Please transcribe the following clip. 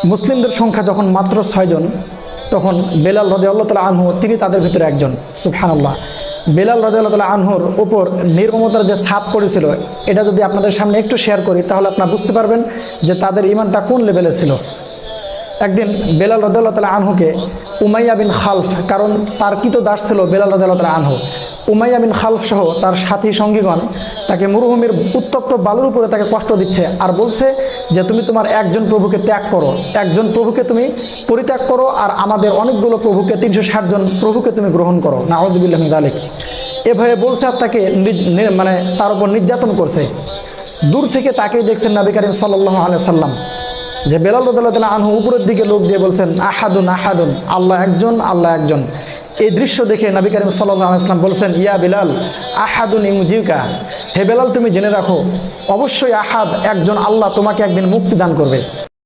মুসলিমদের সংখ্যা যখন মাত্র 6 জন, তখন বেলাল রাদিয়াল্লাহু তাআলা আনহু তিনি তাদের ভিতরে একজন। সুবহানাল্লাহ। বেলাল রাদিয়াল্লাহু তাআলা আনহুর উপর নির্মমতার যে ছাপ পড়েছিল, এটা যদি আপনাদের সামনে একটু শেয়ার করি তাহলে আপনারা বুঝতে পারবেন যে তাদের ঈমানটা কোন লেভেলে ছিল। একদিন বেলাল রাদিয়াল্লাহু তাআলা আনহুকে উমাইয়া বিন খালফ, কারণ তার কৃতদাস ছিল বেলাল রাদিয়াল্লাহু তাআলা আনহু, উমাইয়া বিন খালফ সহ তার সাথী সঙ্গীগণ তাকে মরুভূমির উত্তপ্ত বালুর উপরে তাকে কষ্ট দিচ্ছে আর বলছে যে তুমি তোমার একজন প্রভুকে ত্যাগ করো, একজন প্রভুকে তুমি পরিত্যাগ করো, আর আমাদের অনেকগুলো প্রভুকে 360 জন প্রভুকে তুমি গ্রহণ করো। নাউযুবিল্লাহি মিন যালিক। এভাবে বলছে আর তাকে মানে তার উপর নির্যাতন করছে। দূর থেকে তাকেই দেখছেন নবী করিম সাল্লাল্লাহু আলাইহি সাল্লাম, যে বেলাল রাদিয়াল্লাহু তাআলা আনহু উপরের দিকে লোক দিয়ে বলছেন আহাদুন আহাদুন, আল্লাহ একজন, আল্লাহ একজন। এই দৃশ্য দেখে নবী করিম সাল্লাল্লাহু আলাইহি ওয়াসাল্লাম বলছেন ইয়া বেলাল আহাদুন ইউজিকা, হে বেলাল তুমি জেনে রাখো অবশ্যই আহাদ একজন আল্লাহ তোমাকে একদিন মুক্তি দান করবে।